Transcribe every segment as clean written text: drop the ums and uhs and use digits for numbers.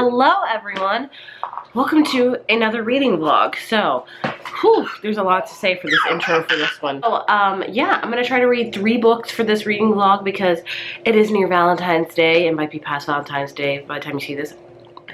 Hello everyone, welcome to another reading vlog. So, there's a lot to say for this intro for this one. So, yeah, I'm gonna try to read 3 books for this reading vlog because it is near Valentine's Day. It might be past Valentine's Day by the time you see this.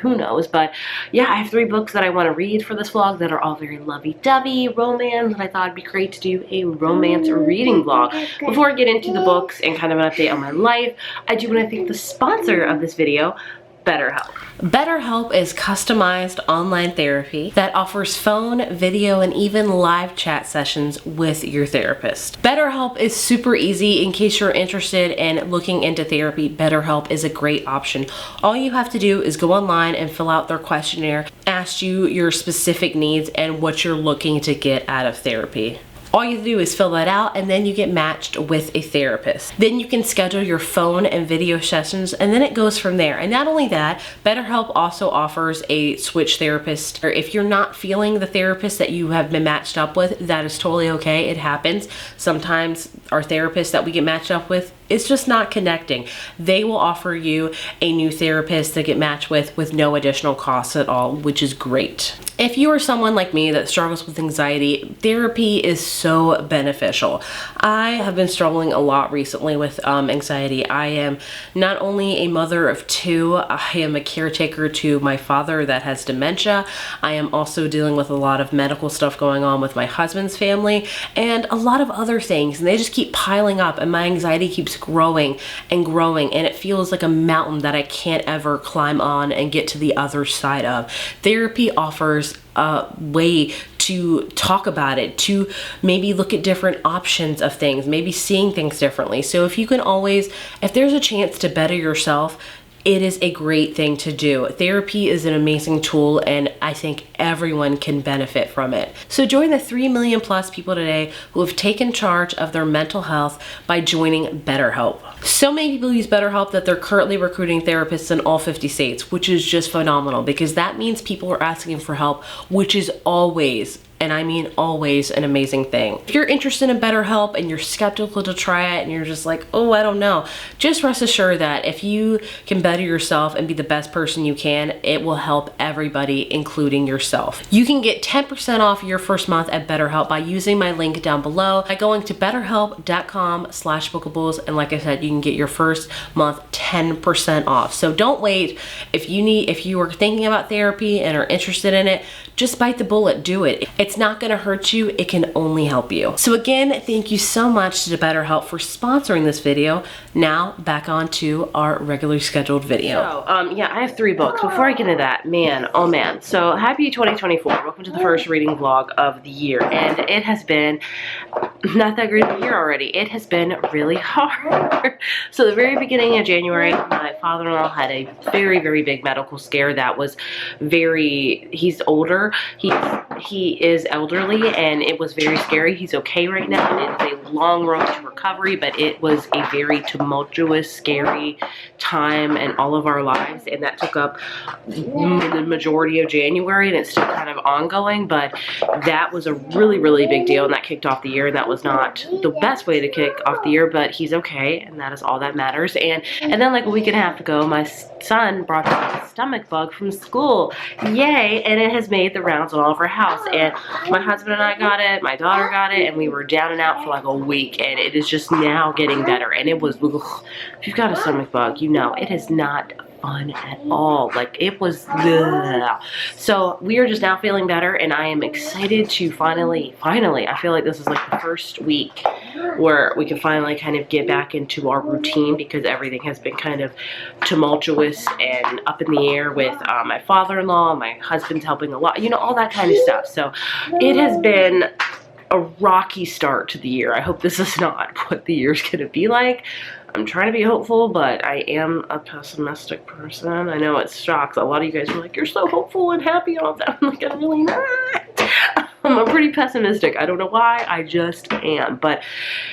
Who knows, but yeah, I have 3 books that I want to read for this vlog that are all very lovey-dovey, romance, and I thought it'd be great to do a romance reading vlog. Before I get into the books and kind of an update on my life, I do want to thank the sponsor of this video, BetterHelp. BetterHelp is customized online therapy that offers phone, video, and even live chat sessions with your therapist. BetterHelp is super easy. In case you're interested in looking into therapy, BetterHelp is a great option. All you have to do is go online and fill out their questionnaire, ask you your specific needs and what you're looking to get out of therapy. All you do is fill that out and then you get matched with a therapist. Then you can schedule your phone and video sessions and then it goes from there. And not only that, BetterHelp also offers a switch therapist. Or if you're not feeling the therapist that you have been matched up with, that is totally okay. It happens. Sometimes our therapists that we get matched up with, it's just not connecting. They will offer you a new therapist to get matched with no additional costs at all, which is great. If you are someone like me that struggles with anxiety, therapy is so beneficial. I have been struggling a lot recently with anxiety. I am not only a mother of 2, I am a caretaker to my father that has dementia. I am also dealing with a lot of medical stuff going on with my husband's family and a lot of other things, and they just keep piling up and my anxiety keeps growing and growing, and it feels like a mountain that I can't ever climb on and get to the other side of. Therapy offers a way to talk about it, to maybe look at different options of things, maybe seeing things differently. So if you can always, if there's a chance to better yourself, it is a great thing to do. Therapy is an amazing tool and I think everyone can benefit from it. So join the 3 million plus people today who have taken charge of their mental health by joining BetterHelp. So many people use BetterHelp that they're currently recruiting therapists in all 50 states, which is just phenomenal because that means people are asking for help, which is always, and I mean always, an amazing thing. If you're interested in BetterHelp and you're skeptical to try it and you're just like, oh, I don't know, just rest assured that if you can better yourself and be the best person you can, it will help everybody, including yourself. You can get 10% off your first month at BetterHelp by using my link down below by going to betterhelp.com/bookables, and like I said, you can get your first month 10% off. So don't wait. If you are thinking about therapy and are interested in it, just bite the bullet, do it. It's not gonna hurt you, it can only help you. So again, thank you so much to BetterHelp for sponsoring this video. Now, back on to our regularly scheduled video. So, yeah, I have 3 books. Before I get into that, man, oh man. So, happy 2024. Welcome to the first reading vlog of the year. And it has been not that great of a year already. It has been really hard. So, the very beginning of January, my father-in-law had a very, very big medical scare that was he's older. He is elderly and it was very scary. He's okay right now and it is a long road to recovery, but it was a very tumultuous, scary time in all of our lives, and that took up the majority of January and it's still kind of ongoing, but that was a really, really big deal and that kicked off the year, and that was not the best way to kick off the year, but he's okay and that is all that matters. And then like a week and a half ago, my son brought back a stomach bug from school. Yay! And it has made the rounds all over our house, and my husband and I got it, my daughter got it, and we were down and out for like a week, and it is just now getting better. And it was, ugh, if you've got a stomach bug, you know, it is not fun at all. Like, it was, ugh. So we are just now feeling better, and I am excited to finally, I feel like this is like the first week where we can finally kind of get back into our routine, because everything has been kind of tumultuous and up in the air with my father-in-law, my husband's helping a lot, you know, all that kind of stuff. So it has been a rocky start to the year. I hope this is not what the year's gonna be like. I'm trying to be hopeful, but I am a pessimistic person. I know it shocks. A lot of you guys are like, you're so hopeful and happy and all that. I'm like, I'm really not. I'm pretty pessimistic. I don't know why, I just am. But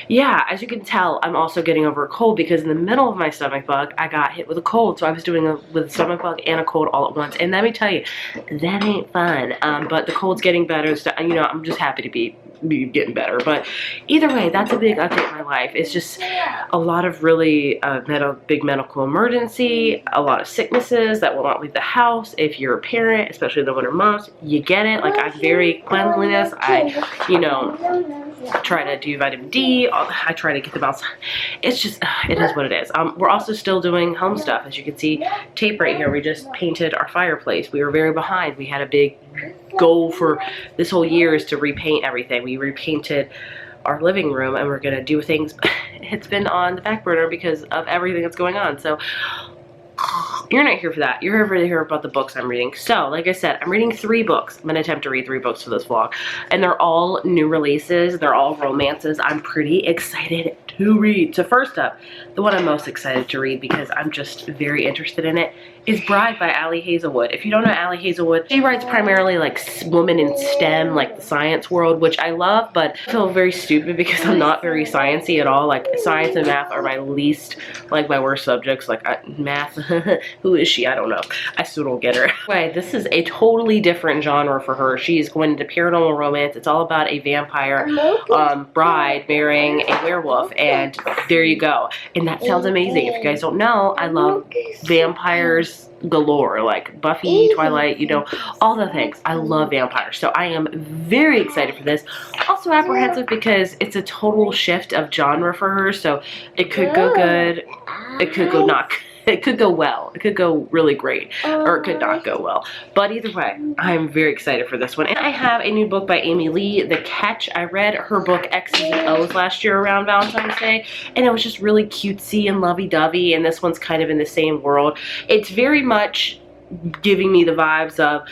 yeah, as you can tell, I'm also getting over a cold, because in the middle of my stomach bug, I got hit with a cold. So I was doing with a stomach bug and a cold all at once. And let me tell you, that ain't fun. But the cold's getting better. So, you know, I'm just happy to be be getting better. But either way, that's a big update in my life. It's just a lot of really big medical emergency, a lot of sicknesses that will not leave the house. If you're a parent, especially in the winter months, you get it. Like, I'm very cleanliness. I, you know, try to do vitamin D. I try to get them outside. It's just, it is what it is. We're also still doing home stuff. As you can see, tape right here. We just painted our fireplace. We were very behind. We had a big goal for this whole year is to repaint everything. We repainted our living room, and we're gonna do things. It's been on the back burner because of everything that's going on. So you're not here for that. You're here to hear about the books I'm reading. So, like I said, I'm reading 3 books. I'm gonna attempt to read 3 books for this vlog, and they're all new releases. They're all romances. I'm pretty excited to read. So first up, the one I'm most excited to read because I'm just very interested in it is Bride by Ali Hazelwood. If you don't know Ali Hazelwood, she writes primarily like women in STEM, like the science world, which I love, but I feel very stupid because I'm not very sciencey at all. Like, science and math are my least, like, my worst subjects. Like, math, who is she? I don't know. I still don't get her. Anyway, this is a totally different genre for her. She's going into paranormal romance. It's all about a vampire bride marrying a werewolf, and there you go. And that sounds amazing. If you guys don't know, I love vampires galore, like Buffy, Twilight, you know, all the things. I love vampires, so I am very excited for this. Also apprehensive because it's a total shift of genre for her, so it could go good, it could go not good. It could go well. It could go really great, or it could not go well. But either way, I'm very excited for this one. And I have a new book by Amy Lee, The Catch. I read her book X's and O's last year around Valentine's Day, and it was just really cutesy and lovey-dovey, and this one's kind of in the same world. It's very much giving me the vibes of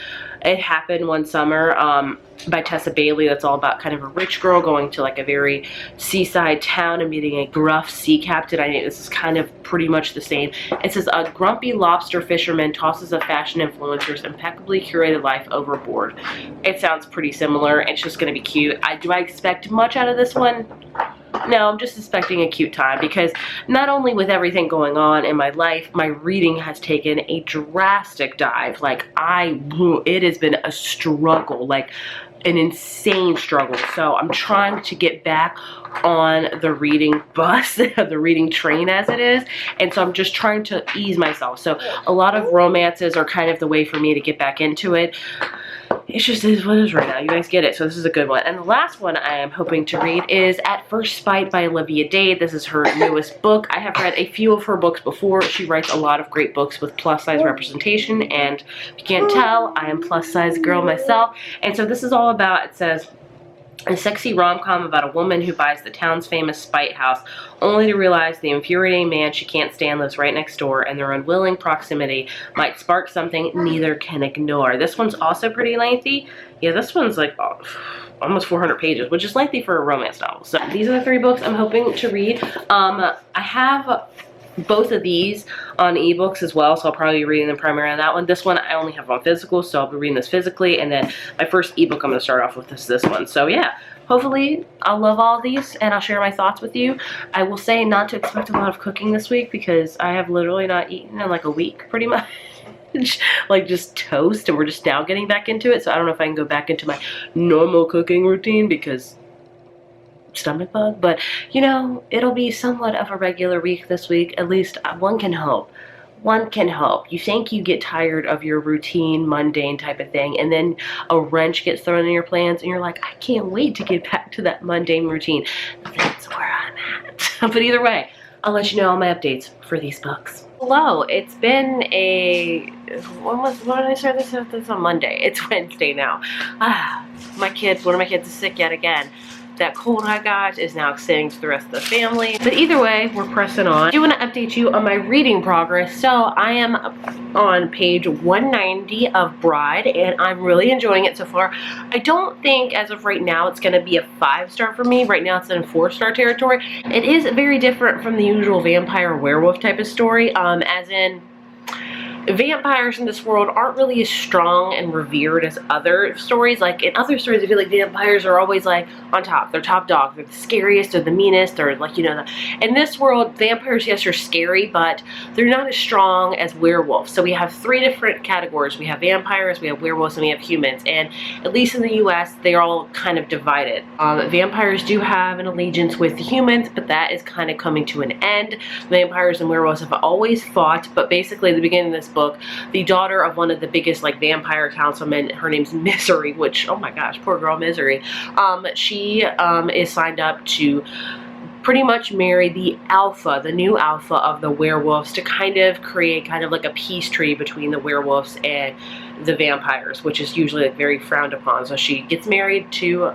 It Happened One Summer by Tessa Bailey. That's all about kind of a rich girl going to like a very seaside town and meeting a gruff sea captain. I think this is kind of pretty much the same. It says, a grumpy lobster fisherman tosses a fashion influencer's impeccably curated life overboard. It sounds pretty similar. It's just going to be cute. Do I expect much out of this one? No, I'm just expecting a cute time because not only with everything going on in my life, my reading has taken a drastic dive. Like, it has been a struggle, like an insane struggle. So I'm trying to get back on the reading bus, the reading train as it is. And so I'm just trying to ease myself. So a lot of romances are kind of the way for me to get back into it. It's just is what it is right now. You guys get it. So this is a good one. And the last one I am hoping to read is At First Sight by Olivia Dade. This is her newest book. I have read a few of her books before. She writes a lot of great books with plus size representation. And if you can't tell, I am plus size girl myself. And so this is all about, it says, a sexy rom-com about a woman who buys the town's famous spite house only to realize the infuriating man she can't stand lives right next door, and their unwilling proximity might spark something neither can ignore. This one's also pretty lengthy. Yeah, this one's like almost 400 pages, which is lengthy for a romance novel. So these are the 3 books I'm hoping to read. I have both of these on ebooks as well, so I'll probably be reading them primarily on that one. This one I only have on physical, so I'll be reading this physically, and then my first ebook I'm going to start off with is this one. So yeah, hopefully I'll love all of these and I'll share my thoughts with you. I will say not to expect a lot of cooking this week because I have literally not eaten in like a week pretty much. Like just toast, and we're just now getting back into it, so I don't know if I can go back into my normal cooking routine because stomach bug, but you know, it'll be somewhat of a regular week this week. At least one can hope. One can hope. You think you get tired of your routine, mundane type of thing, and then a wrench gets thrown in your plans, and you're like, I can't wait to get back to that mundane routine. That's where I'm at. But either way, I'll let you know all my updates for these books. Hello, it's been when did I start this? This on Monday. It's Wednesday now. One of my kids is sick yet again. That cold I got is now extending to the rest of the family. But either way, we're pressing on. I do want to update you on my reading progress. So I am on page 190 of Bride, and I'm really enjoying it so far. I don't think as of right now it's going to be a 5-star for me. Right now it's in 4-star territory. It is very different from the usual vampire werewolf type of story, as in vampires in this world aren't really as strong and revered as other stories. Like in other stories, I feel like vampires are always like on top. They're top dog. They're the scariest or the meanest, or like, you know, in this world, vampires, yes, are scary, but they're not as strong as werewolves. So we have 3 different categories. We have vampires, we have werewolves, and we have humans. And at least in the US, they're all kind of divided. Vampires do have an allegiance with the humans, but that is kind of coming to an end. Vampires and werewolves have always fought, but basically at the beginning of this book, the daughter of one of the biggest like vampire councilmen, her name's Misery, which, oh my gosh, poor girl Misery, she is signed up to pretty much marry the alpha, the new alpha of the werewolves, to kind of create kind of like a peace treaty between the werewolves and the vampires, which is usually like very frowned upon. So she gets married to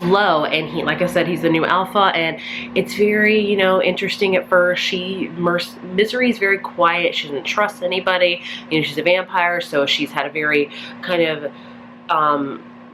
Lo, and he, like I said, he's the new alpha, and it's very, you know, interesting at first. Misery is very quiet. She doesn't trust anybody. You know, she's a vampire, so she's had a very kind of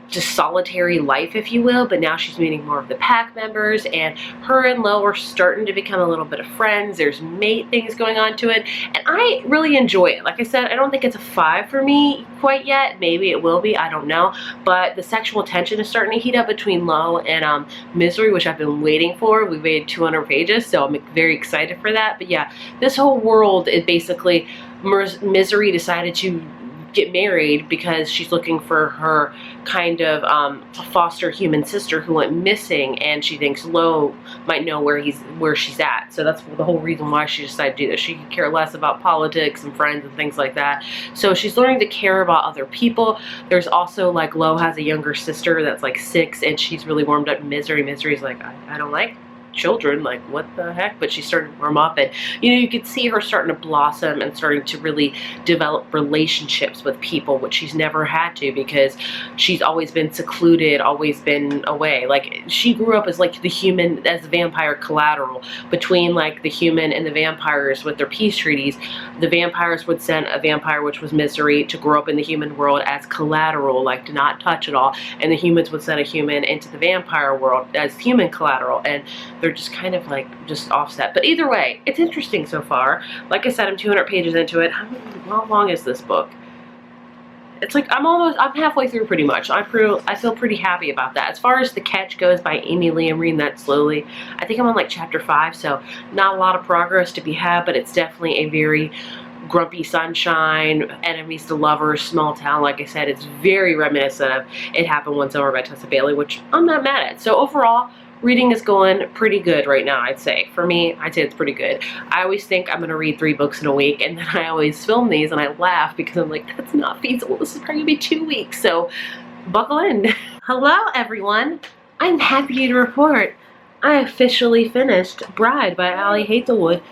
just solitary life, if you will, but now she's meeting more of the pack members, and her and Lo are starting to become a little bit of friends. There's mate things going on to it, and I really enjoy it. Like I said, I don't think it's a 5 for me quite yet. Maybe it will be, I don't know, but the sexual tension is starting to heat up between Lo and Misery, which I've been waiting for. We waited 200 pages, so I'm very excited for that. But yeah, this whole world is basically Misery decided to get married because she's looking for her kind of foster human sister who went missing, and she thinks Lo might know where she's at. So that's the whole reason why she decided to do this. She could care less about politics and friends and things like that. So she's learning to care about other people. There's also like Lo has a younger sister that's like 6, and she's really warmed up to Misery. Misery's like, I don't like children, like what the heck, but she's starting to warm up, and you know, you could see her starting to blossom and starting to really develop relationships with people, which she's never had to because she's always been secluded, always been away. Like she grew up as like the human, as the vampire collateral between like the human and the vampires with their peace treaties. The vampires would send a vampire, which was Misery, to grow up in the human world as collateral, like to not touch at all, and the humans would send a human into the vampire world as human collateral, and they're just kind of like just offset. But either way, it's interesting so far. Like I said, I'm 200 pages into it. How long is this book? It's like I'm halfway through pretty much. I feel pretty happy about that. As far as The Catch goes by Amy Lee, I'm reading that slowly. I think I'm on like chapter 5, so not a lot of progress to be had, but it's definitely a very Grumpy Sunshine, Enemies to Lovers, Small Town. Like I said, it's very reminiscent of It Happened One Summer by Tessa Bailey, which I'm not mad at. So overall, reading is going pretty good right now, I'd say. For me, I'd say it's pretty good. I always think I'm going to read 3 books in a week, and then I always film these and I laugh because I'm like, that's not feasible. This is probably going to be 2 weeks, so buckle in. Hello, everyone. I'm happy to report I officially finished Bride by Ali Hazelwood,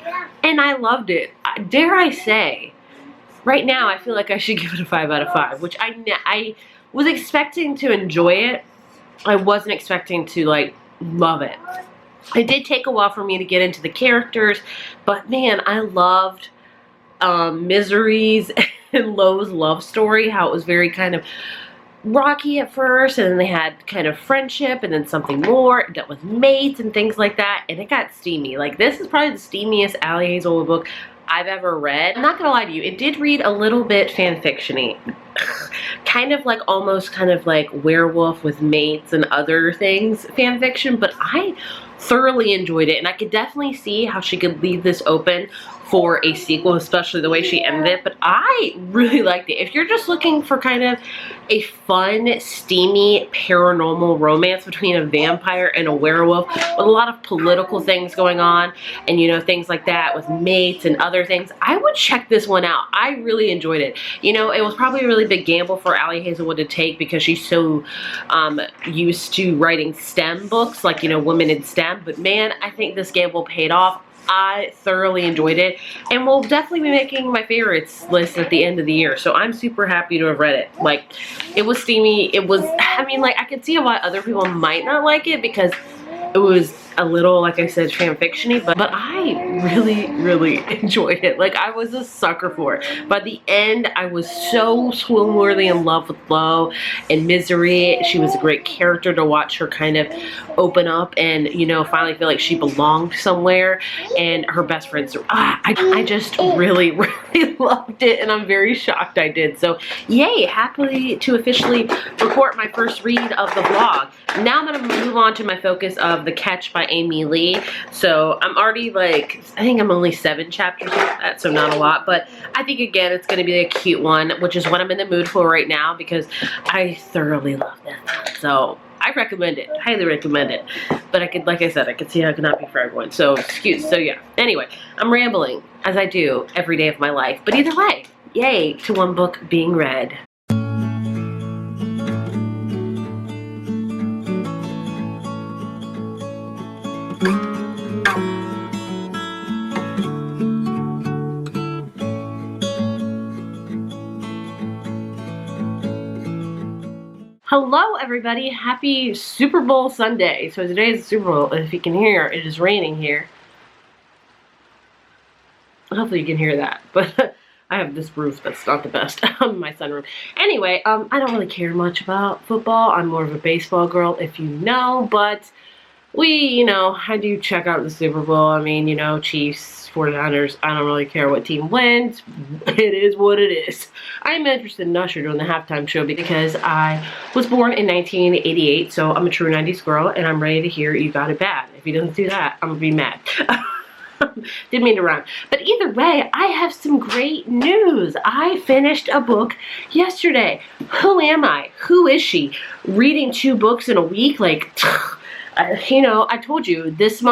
and I loved it. Dare I say, right now I feel like I should give it a 5 out of 5, which I was expecting to enjoy it. I wasn't expecting to, like, love it. It did take a while for me to get into the characters, but man, I loved Misery's and Lo's love story, how it was very kind of rocky at first, and then they had kind of friendship, and then something more, it dealt with mates and things like that, and it got steamy. Like, this is probably the steamiest Ali Hazelwood book I've ever read. I'm not gonna lie to you, it did read a little bit fan-fiction-y. Kind of like, almost kind of like werewolf with mates and other things fan fiction, but I thoroughly enjoyed it, and I could definitely see how she could leave this open for a sequel, especially the way she ended it. But I really liked it. If you're just looking for kind of a fun, steamy, paranormal romance between a vampire and a werewolf with a lot of political things going on, and you know, things like that with mates and other things, I would check this one out. I really enjoyed it. You know, it was probably a really big gamble for Ali Hazelwood to take because she's so used to writing STEM books, like, you know, women in STEM, but man, I think this gamble paid off. I thoroughly enjoyed it, and will definitely be making my favorites list at the end of the year, so I'm super happy to have read it. Like, it was steamy, it was, I mean, like, I could see why other people might not like it because it was a little, like I said, fan fiction-y, but I really enjoyed it. Like, I was a sucker for it. By the end, I was so swoon-worthy in love with Lo and Misery. She was a great character to watch her kind of open up and, you know, finally feel like she belonged somewhere. And her best friends, I just really loved it, and I'm very shocked I did. So, yay, happily to officially report my first read of the vlog. Now I'm going to move on to my focus of The Catch by Amy Lee. So I'm already like, I think I'm only 7 chapters into that, so not a lot. But I think, again, it's going to be a cute one, which is what I'm in the mood for right now because I thoroughly love this. So I recommend it. Highly recommend it. But I could, like I said, I could see how it could not be for everyone. So, so yeah. Anyway, I'm rambling, as I do every day of my life. But either way, yay to one book being read. Hello everybody, happy Super Bowl Sunday. So today is the Super Bowl, and if you can hear, it is raining here. Hopefully you can hear that, but I have this roof that's not the best on my sunroom. Anyway, I don't really care much about football. I'm more of a baseball girl, if you know, but I do check out the Super Bowl. I mean, Chiefs, 49ers, I don't really care what team wins. It is what it is. I'm interested in Usher doing the halftime show because I was born in 1988, so I'm a true 90s girl, and I'm ready to hear You Got It Bad. If he doesn't do that, I'm going to be mad. Didn't mean to rhyme. But either way, I have some great news. I finished a book yesterday. Who am I? Who is she? Reading 2 books in a week? Like, I told you, this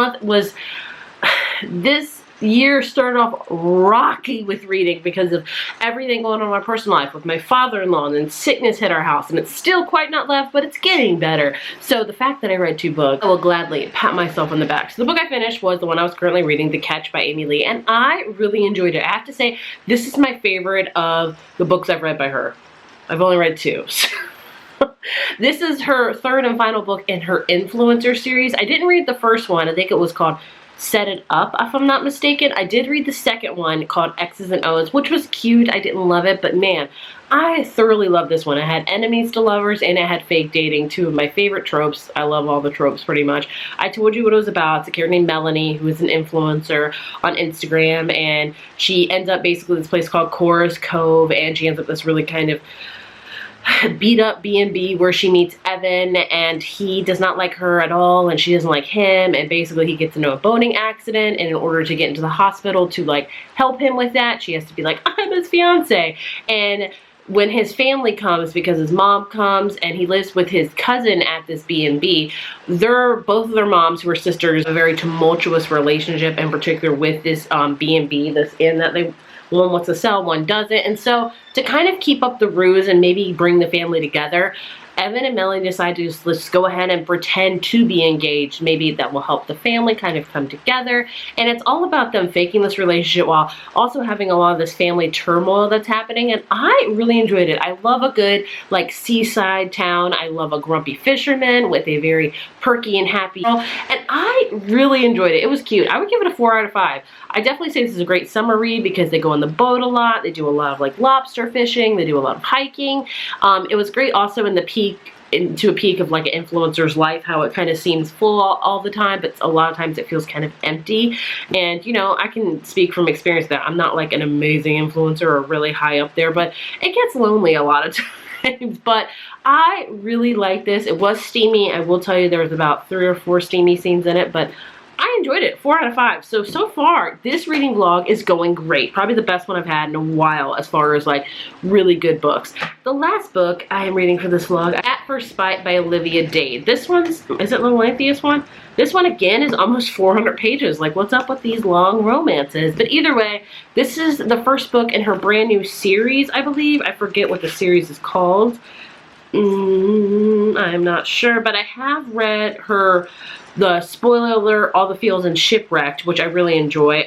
year started off rocky with reading because of everything going on in my personal life with my father-in-law, and then sickness hit our house, and it's still quite not left, but it's getting better. So the fact that I read 2 books, I will gladly pat myself on the back. So the book I finished was the one I was currently reading, The Catch by Amy Lee, and I really enjoyed it. I have to say, this is my favorite of the books I've read by her. I've only read 2. This is her 3rd and final book in her influencer series. I didn't read the first one. I think it was called Set It Up, if I'm not mistaken. I did read the second one called X's and O's, which was cute. I didn't love it, but man, I thoroughly love this one. I had enemies to lovers, and I had fake dating, 2 of my favorite tropes. I love all the tropes pretty much. I told you what it was about. It's a character named Melanie, who is an influencer on Instagram, and she ends up basically this place called Chorus Cove, and she ends up this really kind of beat up B&B where she meets Evan, and he does not like her at all, and she doesn't like him, and basically he gets into a boating accident, and in order to get into the hospital to like help him with that, she has to be like, I'm his fiance. And when his family comes, because his mom comes and he lives with his cousin at this B&B, both of their moms, who are sisters, a very tumultuous relationship, in particular with this B&B, this inn that one wants to sell, one doesn't. And so to kind of keep up the ruse and maybe bring the family together, Evan and Melanie decide to let's go ahead and pretend to be engaged. Maybe that will help the family kind of come together. And it's all about them faking this relationship while also having a lot of this family turmoil that's happening. And I really enjoyed it. I love a good like seaside town. I love a grumpy fisherman with a very perky and happy girl. And I really enjoyed it. It was cute. I would give it a 4 out of 5. I definitely say this is a great summer read because they go on the boat a lot. They do a lot of like lobster fishing. They do a lot of hiking. It was great also in the into a peak of like an influencer's life, how it kind of seems full all the time, but a lot of times it feels kind of empty. And I can speak from experience that I'm not like an amazing influencer or really high up there, but it gets lonely a lot of times. But I really like this. It was steamy. I will tell you there was about 3 or 4 steamy scenes in it, but I enjoyed it. 4 out of 5. So far, this reading vlog is going great. Probably the best one I've had in a while as far as like really good books. The last book I am reading for this vlog, At First Bite by Olivia Dade. This one's, is it the lengthiest one? This one again is almost 400 pages. Like, what's up with these long romances? But either way, this is the first book in her brand new series, I believe. I forget what the series is called. I'm not sure, but I have read the spoiler alert, All the Fields and Shipwrecked, which I really enjoy.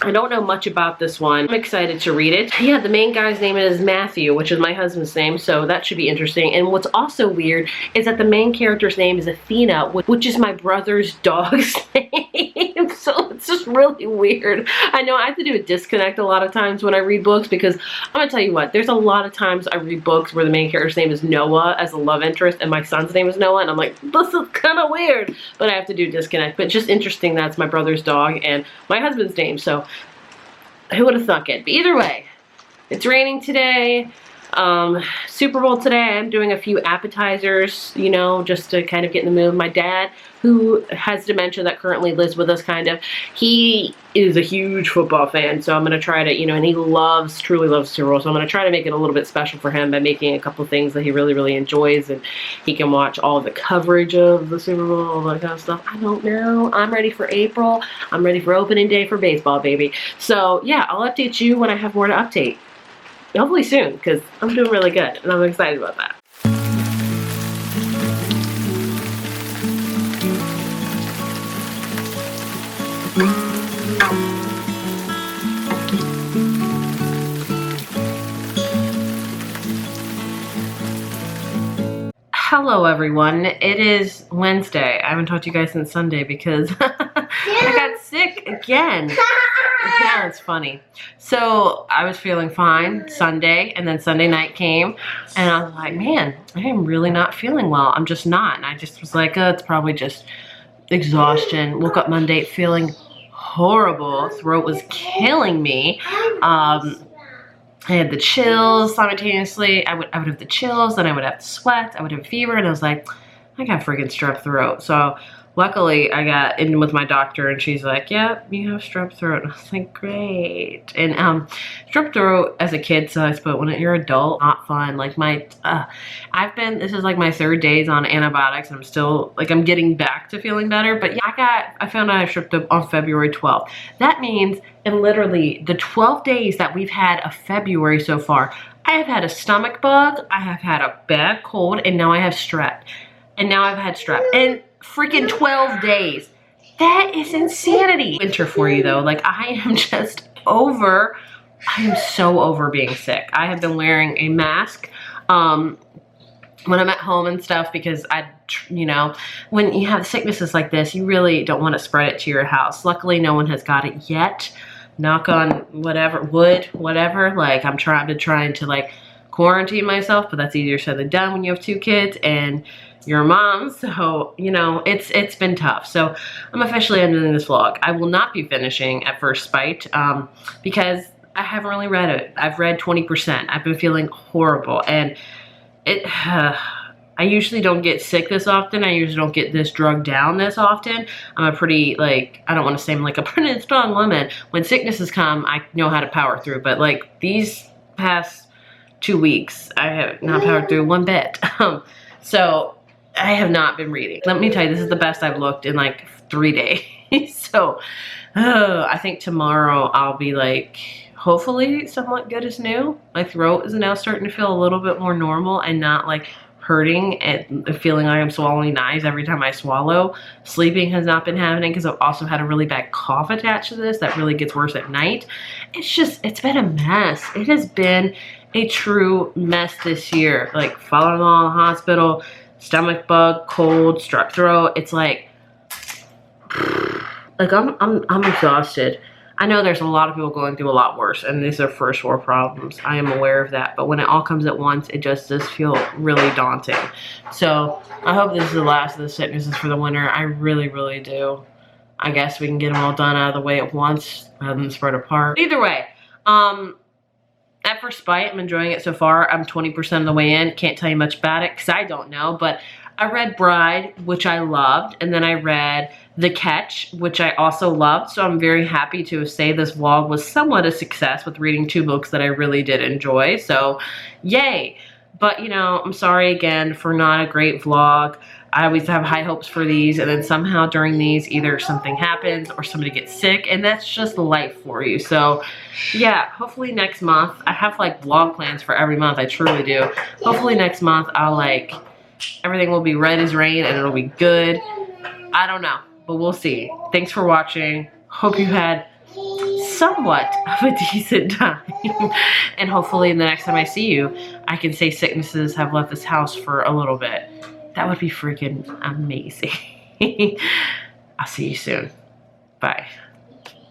I don't know much about this one. I'm excited to read it. Yeah, the main guy's name is Matthew, which is my husband's name, so that should be interesting. And what's also weird is that the main character's name is Athena, which is my brother's dog's name. So it's just really weird. I know I have to do a disconnect a lot of times when I read books, because I'm gonna tell you what, there's a lot of times I read books where the main character's name is Noah as a love interest and my son's name is Noah, and I'm like, this is kind of weird, but I have to do disconnect. But just interesting, that's my brother's dog and my husband's name, so who would have thunk it? But either way, it's raining today. Super Bowl today. I'm doing a few appetizers, you know, just to kind of get in the mood. My dad, who has dementia, that currently lives with us kind of, he is a huge football fan, so I'm going to try to, you know, and he truly loves Super Bowl, so I'm going to try to make it a little bit special for him by making a couple things that he really, really enjoys, and he can watch all the coverage of the Super Bowl, all that kind of stuff. I don't know. I'm ready for April. I'm ready for opening day for baseball, baby. So, yeah, I'll update you when I have more to update. Hopefully soon, because I'm doing really good, and I'm excited about that. Hello everyone, it is Wednesday. I haven't talked to you guys since Sunday because I got sick again. Yeah, it's funny. So I was feeling fine Sunday, and then Sunday night came, and I was like, man, I am really not feeling well. I'm just not. And I just was like, oh, it's probably just exhaustion. Woke up Monday feeling horrible. Throat was killing me. I had the chills simultaneously. I would have the chills, then I would have the sweat, I would have a fever, and I was like, I got freaking strep throat. So luckily I got in with my doctor, and she's like, yeah, you have strep throat. And I was like, great. And strep throat as a kid sucks, but when you're an adult, not fun. Like this is like my 3rd days on antibiotics, and I'm still, like, I'm getting back to feeling better. But yeah, I found out I strep throat on February 12th. That means in literally the 12 days that we've had of February so far, I have had a stomach bug, I have had a bad cold, and now I have strep. And now I've had strep. And freaking 12 days. That is insanity. Winter for you though. Like, I am just over. I am so over being sick. I have been wearing a mask when I'm at home and stuff, because you know, when you have sicknesses like this, you really don't want to spread it to your house. Luckily, no one has got it yet. Knock on whatever, wood, whatever. Like, I'm trying to like quarantine myself, but that's easier said than done when you have 2 kids and you're a mom. So, you know, it's been tough. So I'm officially ending this vlog. I will not be finishing at First Bite because I haven't really read it. I've read 20%. I've been feeling horrible, and I usually don't get sick this often. I usually don't get this drugged down this often. I'm a pretty, like, I don't want to say I'm like a pretty strong woman. When sicknesses come, I know how to power through. But like these past 2 weeks, I have not powered through one bit. So I have not been reading. Let me tell you, this is the best I've looked in like 3 days. So I think tomorrow I'll be like, hopefully somewhat good as new. My throat is now starting to feel a little bit more normal and not like hurting and feeling like I'm swallowing knives every time I swallow. Sleeping has not been happening because I've also had a really bad cough attached to this that really gets worse at night. It's been a mess. It has been a true mess this year. Like, father-in-law in the hospital, stomach bug, cold, strep throat. It's like I'm exhausted. I know there's a lot of people going through a lot worse, and these are first world problems. I am aware of that, but when it all comes at once, it just does feel really daunting. So I hope this is the last of the sicknesses for the winter. I really, really do. I guess we can get them all done out of the way at once rather than spread apart. Either way, at First Bite, I'm enjoying it so far. I'm 20% of the way in. Can't tell you much about it because I don't know, but I read Bride, which I loved, and then I read The Catch, which I also loved, so I'm very happy to say this vlog was somewhat a success with reading 2 books that I really did enjoy, so yay. But, you know, I'm sorry again for not a great vlog. I always have high hopes for these, and then somehow during these, either something happens or somebody gets sick, and that's just life for you. So, yeah, hopefully next month, I have, like, vlog plans for every month, I truly do. Hopefully next month, I'll, like, everything will be red as rain, and it'll be good. I don't know, but we'll see. Thanks for watching. Hope you had somewhat of a decent time. And hopefully the next time I see you, I can say sicknesses have left this house for a little bit. That would be freaking amazing. I'll see you soon. Bye.